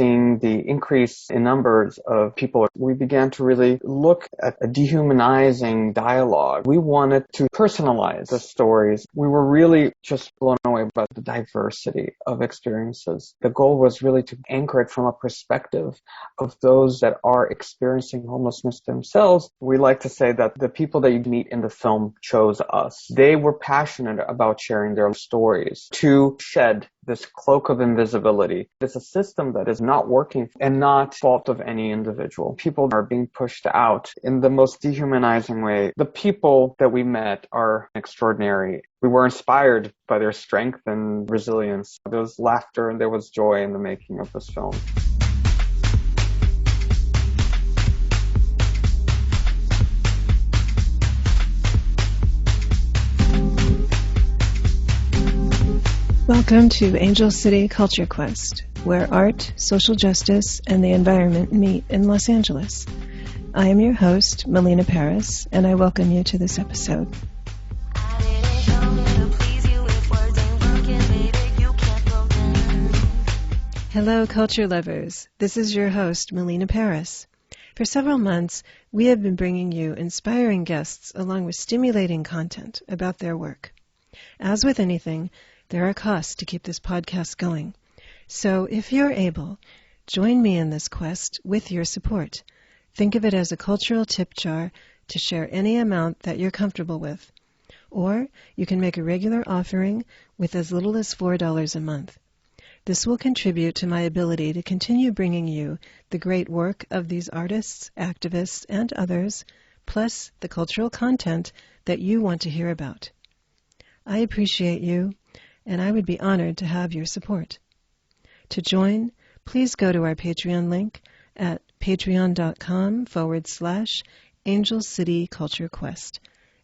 seeing the increase in numbers of people, we began to really look at a dehumanizing dialogue. We wanted to personalize the stories. We were really just blown away by the diversity of experiences. The goal was really to anchor it from a perspective of those that are experiencing homelessness themselves. We like to say that the people that you meet in the film chose us. They were passionate about sharing their stories to shed this cloak of invisibility. It's a system that is not working and not fault of any individual. People are being pushed out in the most dehumanizing way. The people that we met are extraordinary. We were inspired by their strength and resilience. There was laughter and there was joy in the making of this film. Welcome to Angel City Culture Quest, where art, social justice, and the environment meet in Los Angeles. I am your host, Melina Paris, and I welcome you to this episode. Hello, culture lovers. This is your host, Melina Paris. For several months, we have been bringing you inspiring guests along with stimulating content about their work. As with anything, there are costs to keep this podcast going. So if you're able, join me in this quest with your support. Think of it as a cultural tip jar to share any amount that you're comfortable with. Or you can make a regular offering with as little as $4 a month. This will contribute to my ability to continue bringing you the great work of these artists, activists, and others, plus the cultural content that you want to hear about. I appreciate you, and I would be honored to have your support. To join, please go to our Patreon link at patreon.com/Angel City Culture Quest.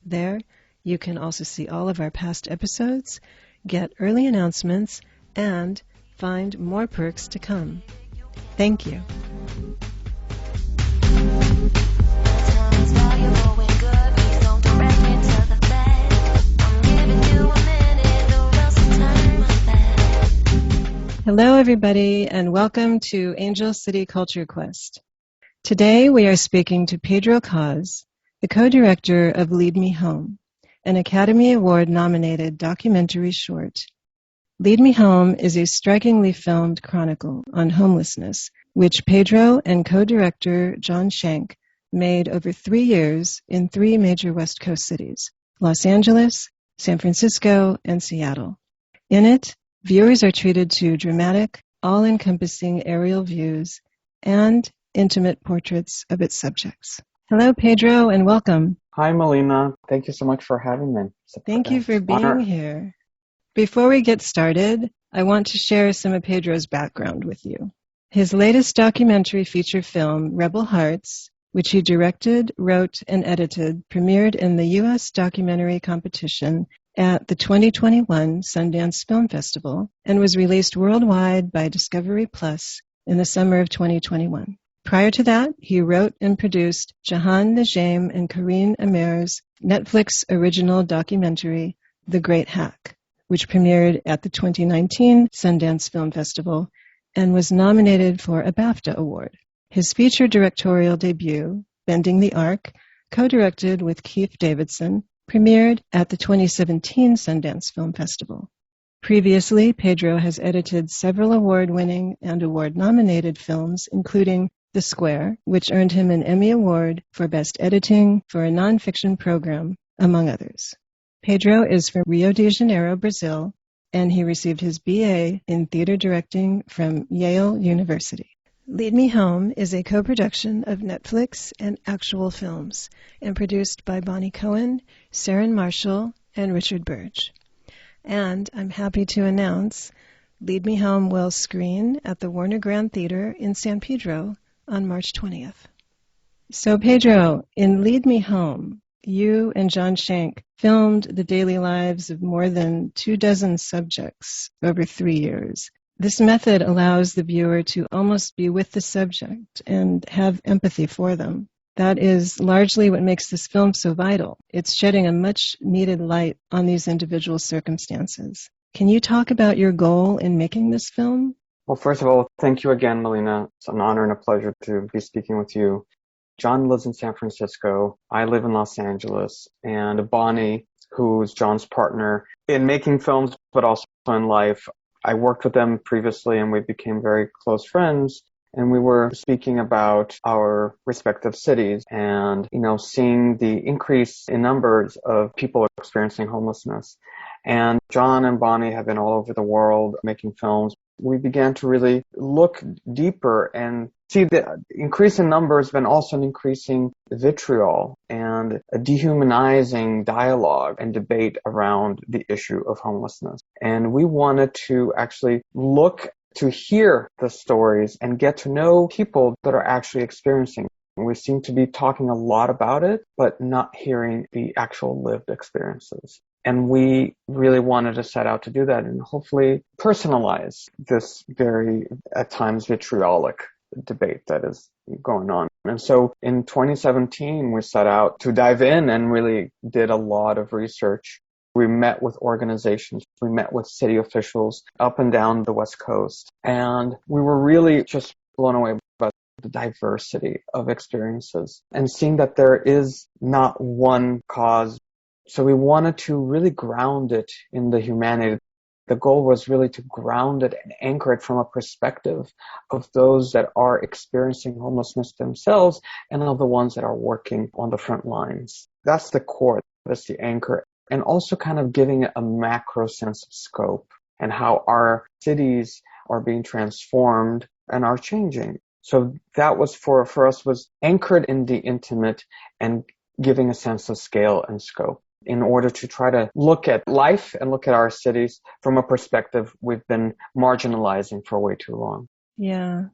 There, you can also see all of our past episodes, get early announcements, and find more perks to come. Thank you. Hello, everybody, and welcome to Angel City Culture Quest. Today, we are speaking to Pedro Kos, the co-director of Lead Me Home, an Academy Award-nominated documentary short. Lead Me Home is a strikingly filmed chronicle on homelessness, which Pedro and co-director Jon Shenk made over 3 years in 3 major West Coast cities, Los Angeles, San Francisco, and Seattle. In it, viewers are treated to dramatic, all-encompassing aerial views and intimate portraits of its subjects. Hello, Pedro, and welcome. Hi, Melina. Thank you so much for having me. Thank you for being here. Before we get started, I want to share some of Pedro's background with you. His latest documentary feature film, Rebel Hearts, which he directed, wrote, and edited, premiered in the U.S. documentary competition at the 2021 Sundance Film Festival and was released worldwide by Discovery Plus in the summer of 2021. Prior to that, he wrote and produced Jahan Najem and Karine Amer's Netflix original documentary, The Great Hack, which premiered at the 2019 Sundance Film Festival and was nominated for a BAFTA award. His feature directorial debut, Bending the Arc, co-directed with Keith Davidson, premiered at the 2017 Sundance Film Festival. Previously, Pedro has edited several award-winning and award-nominated films, including The Square, which earned him an Emmy Award for Best Editing for a nonfiction program, among others. Pedro is from Rio de Janeiro, Brazil, and he received his BA in theater directing from Yale University. Lead Me Home is a co-production of Netflix and Actual Films and produced by Bonni Cohen, Serin Marshall, and Richard Berge. And I'm happy to announce Lead Me Home will screen at the Warner Grand Theater in San Pedro on March 20th. So Pedro, in Lead Me Home, you and Jon Shenk filmed the daily lives of more than 24 subjects over 3 years. This method allows the viewer to almost be with the subject and have empathy for them. That is largely what makes this film so vital. It's shedding a much-needed light on these individual circumstances. Can you talk about your goal in making this film? Well, first of all, thank you again, Melina. It's an honor and a pleasure to be speaking with you. Jon lives in San Francisco. I live in Los Angeles. And Bonni, who's Jon's partner in making films, but also in life, I worked with them previously and we became very close friends. And we were speaking about our respective cities and, seeing the increase in numbers of people experiencing homelessness. And Jon and Bonni have been all over the world making films. We began to really look deeper and see the increase in numbers, but also an increasing vitriol and a dehumanizing dialogue and debate around the issue of homelessness. And we wanted to actually look to hear the stories and get to know people that are actually experiencing. We seem to be talking a lot about it, but not hearing the actual lived experiences. And we really wanted to set out to do that and hopefully personalize this very, at times, vitriolic debate that is going on. And so in 2017, we set out to dive in and really did a lot of research. We met with organizations, we met with city officials up and down the West Coast, and we were really just blown away by the diversity of experiences and seeing that there is not one cause. So we wanted to really ground it in the humanity. The goal was really to ground it and anchor it from a perspective of those that are experiencing homelessness themselves and of the ones that are working on the front lines. That's the core, that's the anchor. And also kind of giving it a macro sense of scope and how our cities are being transformed and are changing. So that was for us was anchored in the intimate and giving a sense of scale and scope in order to try to look at life and look at our cities from a perspective we've been marginalizing for way too long. Yeah.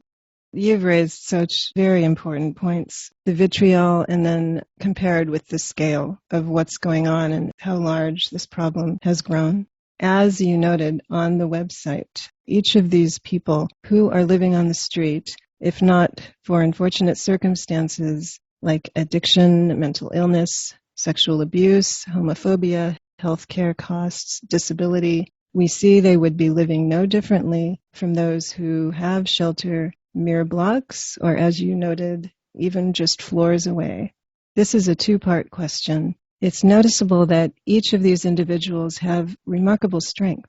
You've raised such very important points. The vitriol and then compared with the scale of what's going on and how large this problem has grown. As you noted on the website, each of these people who are living on the street, if not for unfortunate circumstances like addiction, mental illness, sexual abuse, homophobia, healthcare costs, disability, we see they would be living no differently from those who have shelter mere blocks, or as you noted, even just floors away. This is a two-part question. It's noticeable that each of these individuals have remarkable strength.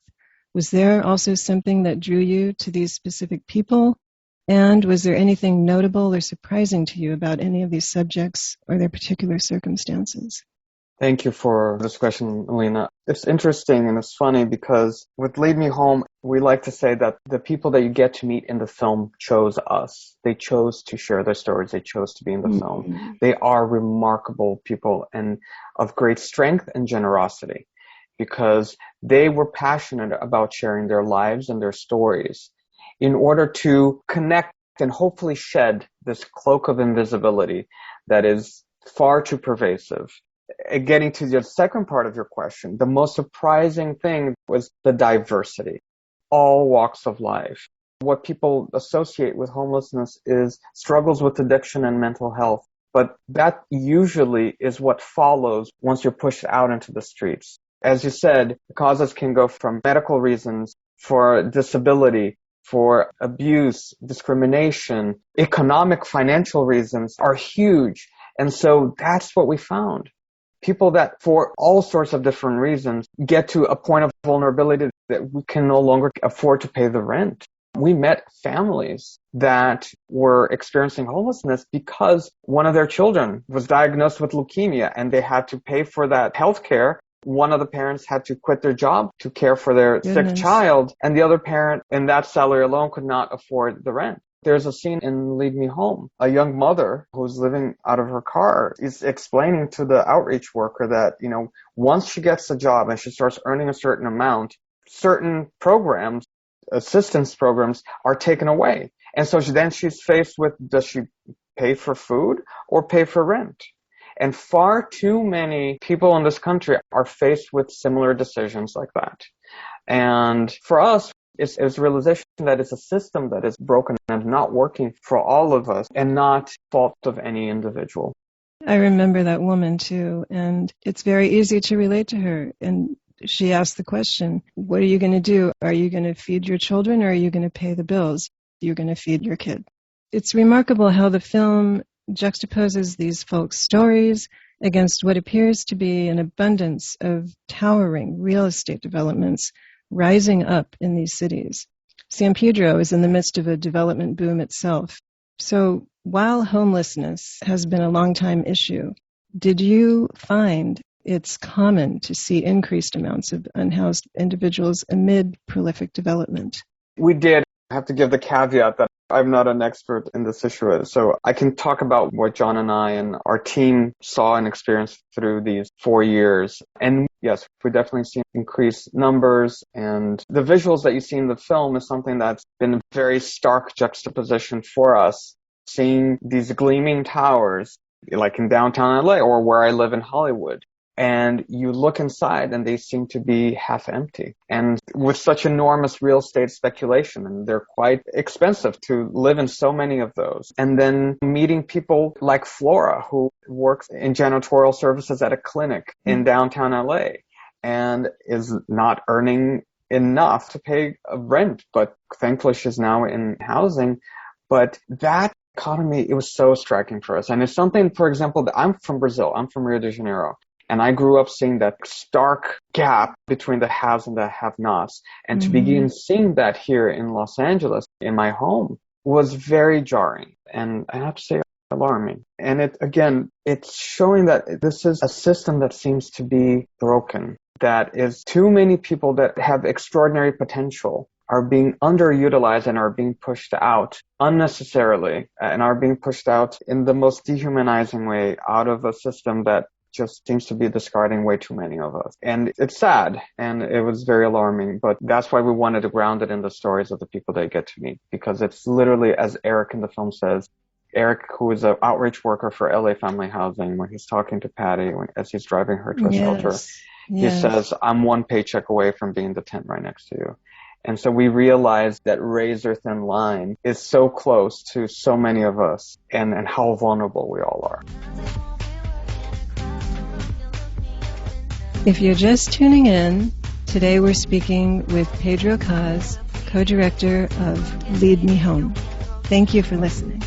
Was there also something that drew you to these specific people? And was there anything notable or surprising to you about any of these subjects or their particular circumstances? Thank you for this question, Melina. It's interesting and it's funny because with Lead Me Home, we like to say that the people that you get to meet in the film chose us. They chose to share their stories. They chose to be in the film. They are remarkable people and of great strength and generosity because they were passionate about sharing their lives and their stories in order to connect and hopefully shed this cloak of invisibility that is far too pervasive. Getting to the second part of your question, the most surprising thing was the diversity, all walks of life. What people associate with homelessness is struggles with addiction and mental health, but that usually is what follows once you're pushed out into the streets. As you said, the causes can go from medical reasons, for disability, for abuse, discrimination, economic, financial reasons are huge. And so that's what we found. People that, for all sorts of different reasons, get to a point of vulnerability that we can no longer afford to pay the rent. We met families that were experiencing homelessness because one of their children was diagnosed with leukemia and they had to pay for that health care. One of the parents had to quit their job to care for their sick child, and the other parent, in that salary alone, could not afford the rent. There's a scene in Lead Me Home. A young mother who's living out of her car is explaining to the outreach worker that, once she gets a job and she starts earning a certain amount, certain programs, assistance programs, are taken away. And so she's faced with, does she pay for food or pay for rent? And far too many people in this country are faced with similar decisions like that. And for us, it's a realization that it's a system that is broken and not working for all of us and not fault of any individual. I remember that woman too, and it's very easy to relate to her. And she asked the question, what are you going to do? Are you going to feed your children or are you going to pay the bills? You're going to feed your kid. It's remarkable how the film juxtaposes these folks' stories against what appears to be an abundance of towering real estate developments rising up in these cities. San Pedro is in the midst of a development boom itself. So while homelessness has been a long-time issue, did you find it's common to see increased amounts of unhoused individuals amid prolific development? We did. I have to give the caveat that I'm not an expert in this issue, so I can talk about what Jon and I and our team saw and experienced through these 4 years. And yes, we definitely see increased numbers, and the visuals that you see in the film is something that's been a very stark juxtaposition for us. Seeing these gleaming towers, like in downtown LA or where I live in Hollywood, and you look inside and they seem to be half empty. And with such enormous real estate speculation, and they're quite expensive to live in so many of those. And then meeting people like Flora, who works in janitorial services at a clinic in downtown LA and is not earning enough to pay rent, but thankfully she's now in housing. But that economy, it was so striking for us. And it's something, for example, that I'm from Brazil, I'm from Rio de Janeiro. And I grew up seeing that stark gap between the haves and the have-nots. And to begin seeing that here in Los Angeles, in my home, was very jarring. And I have to say, alarming. And it's showing that this is a system that seems to be broken, that is too many people that have extraordinary potential are being underutilized and are being pushed out unnecessarily and are being pushed out in the most dehumanizing way out of a system that just seems to be discarding way too many of us. And it's sad, and it was very alarming, but that's why we wanted to ground it in the stories of the people they get to meet, because it's literally, as Eric in the film says, Eric, who is an outreach worker for LA Family Housing, when he's talking to Patty, as he's driving her to a shelter, he says, I'm one paycheck away from being the tent right next to you. And so we realized that razor-thin line is so close to so many of us, and how vulnerable we all are. If you're just tuning in, today we're speaking with Pedro Kos, co-director of Lead Me Home. Thank you for listening.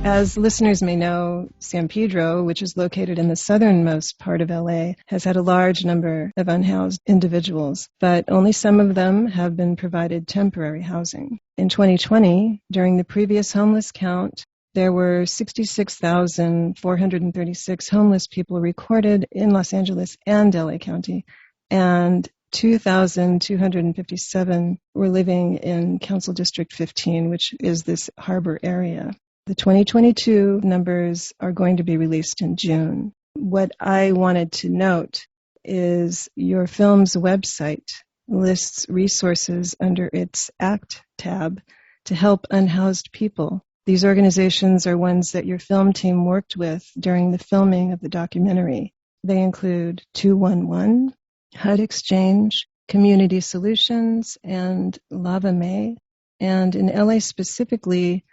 As listeners may know, San Pedro, which is located in the southernmost part of LA, has had a large number of unhoused individuals, but only some of them have been provided temporary housing. In 2020, during the previous homeless count, there were 66,436 homeless people recorded in Los Angeles and LA County, and 2,257 were living in Council District 15, which is this harbor area. The 2022 numbers are going to be released in June. What I wanted to note is your film's website lists resources under its ACT tab to help unhoused people. These organizations are ones that your film team worked with during the filming of the documentary. They include 211, HUD Exchange, Community Solutions, and Lava May. And in LA specifically,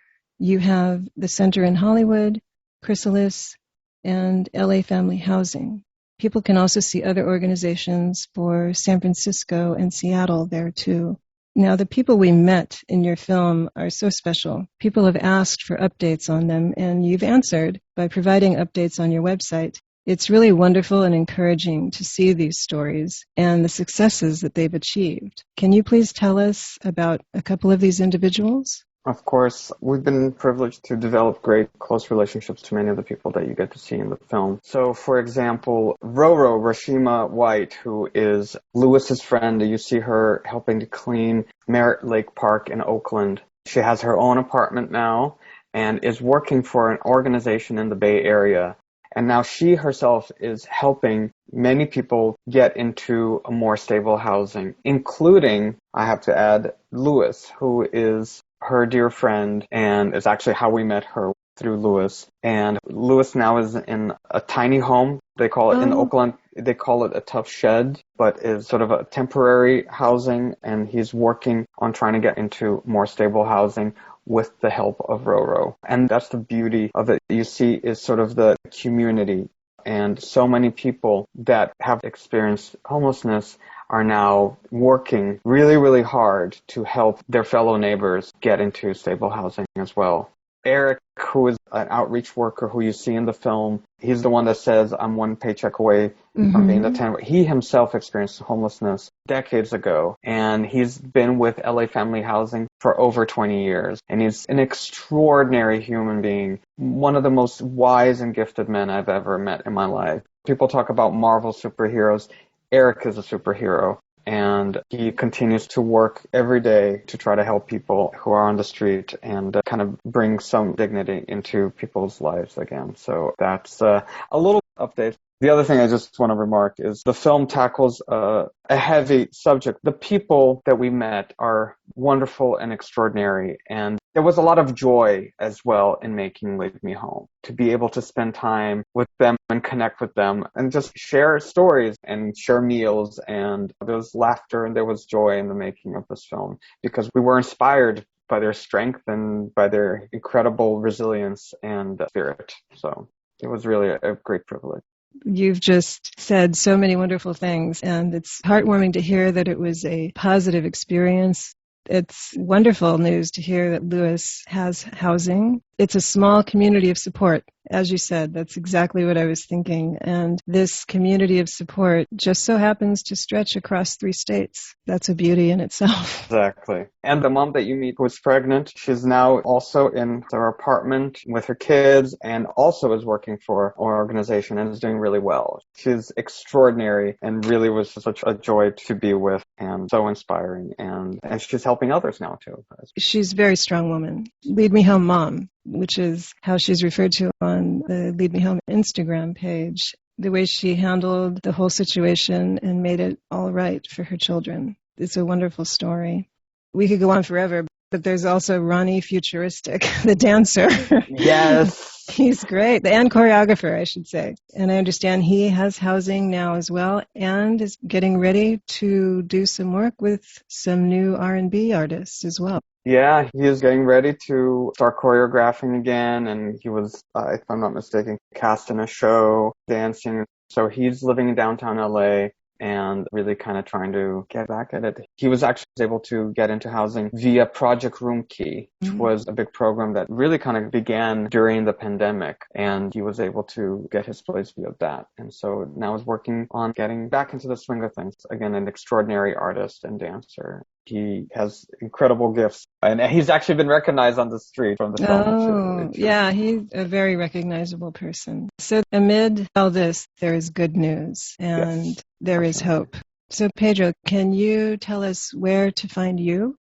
you have the Center in Hollywood, Chrysalis, and LA Family Housing. People can also see other organizations for San Francisco and Seattle there too. Now, the people we met in your film are so special. People have asked for updates on them, and you've answered by providing updates on your website. It's really wonderful and encouraging to see these stories and the successes that they've achieved. Can you please tell us about a couple of these individuals? Of course, we've been privileged to develop great close relationships to many of the people that you get to see in the film. So, for example, Roro Rashima White, who is Lewis's friend, you see her helping to clean Merritt Lake Park in Oakland. She has her own apartment now and is working for an organization in the Bay Area. And now she herself is helping many people get into a more stable housing, including, I have to add, Lewis, who is her dear friend and is actually how we met her. through Lewis. And Lewis now is in a tiny home. They call it in Oakland, they call it a tough shed, but is sort of a temporary housing. And he's working on trying to get into more stable housing with the help of Roro. And that's the beauty of it. You see is sort of the community. And so many people that have experienced homelessness are now working really, really hard to help their fellow neighbors get into stable housing as well. Eric, who is an outreach worker who you see in the film, he's the one that says, I'm one paycheck away from being the 10. He himself experienced homelessness decades ago, and he's been with LA Family Housing for over 20 years. And he's an extraordinary human being, one of the most wise and gifted men I've ever met in my life. People talk about Marvel superheroes. Eric is a superhero. And he continues to work every day to try to help people who are on the street and kind of bring some dignity into people's lives again. So that's a little update. The other thing I just want to remark is the film tackles a heavy subject. The people that we met are wonderful and extraordinary, and there was a lot of joy as well in making Lead Me Home, to be able to spend time with them and connect with them and just share stories and share meals. And there was laughter and there was joy in the making of this film because we were inspired by their strength and by their incredible resilience and spirit. So it was really a great privilege. You've just said so many wonderful things, and it's heartwarming to hear that it was a positive experience. It's wonderful news to hear that Lewis has housing. It's a small community of support. As you said, that's exactly what I was thinking. And this community of support just so happens to stretch across 3 states. That's a beauty in itself. Exactly. And the mom that you meet who is pregnant, she's now also in her apartment with her kids and also is working for our organization and is doing really well. She's extraordinary and really was such a joy to be with and so inspiring. And she's helping others now too. She's a very strong woman. Lead Me Home Mom, which is how she's referred to on the Lead Me Home Instagram page. The way she handled the whole situation and made it all right for her children. It's a wonderful story. We could go on forever, but there's also Ronnie Futuristic, the dancer. Yes. He's great. And choreographer, I should say. And I understand he has housing now as well and is getting ready to do some work with some new R&B artists as well. Yeah, he is getting ready to start choreographing again, and he was, if I'm not mistaken, cast in a show, dancing. So he's living in downtown LA and really kind of trying to get back at it. He was actually able to get into housing via Project Room Key, which was a big program that really kind of began during the pandemic, and he was able to get his place via that. And so now is working on getting back into the swing of things. Again, an extraordinary artist and dancer. He has incredible gifts, and he's actually been recognized on the street from the film. Oh, yeah, he's a very recognizable person. So amid all this, there is good news, and there is hope. So Pedro, can you tell us where to find you?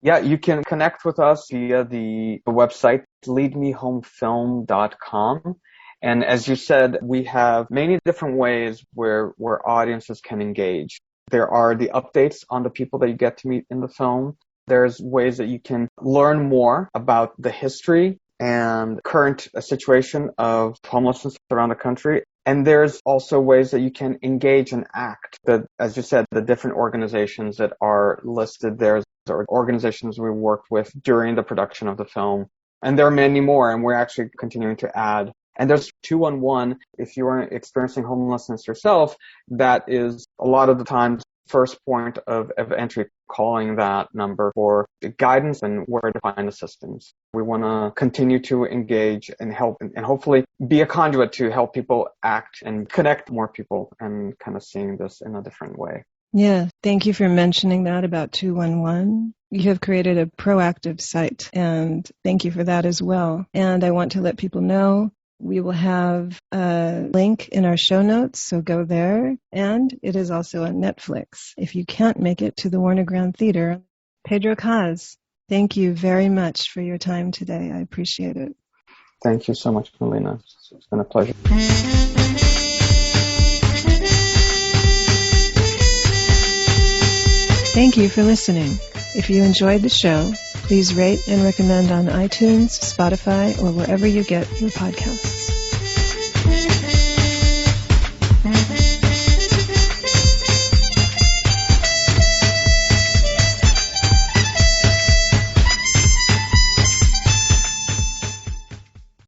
Yeah, you can connect with us via the website, leadmehomefilm.com. And as you said, we have many different ways where audiences can engage. There are the updates on the people that you get to meet in the film. There's ways that you can learn more about the history and current situation of homelessness around the country. And there's also ways that you can engage and act. As you said, the different organizations that are listed there are organizations we worked with during the production of the film. And there are many more, and we're actually continuing to add. And there's 211, if you are experiencing homelessness yourself, that is a lot of the times first point of entry, calling that number for guidance and where to find assistance. We want to continue to engage and help and hopefully be a conduit to help people act and connect more people and kind of seeing this in a different way. Yeah, thank you for mentioning that about 211. You have created a proactive site, and thank you for that as well. And I want to let people know we will have a link in our show notes, so go there. And it is also on Netflix if you can't make it to the Warner Grand Theater. Pedro Kos, thank you very much for your time today. I appreciate it. Thank you so much, Melina. It's been a pleasure. Thank you for listening. If you enjoyed the show, Please rate and recommend on iTunes, Spotify, or wherever you get your podcasts.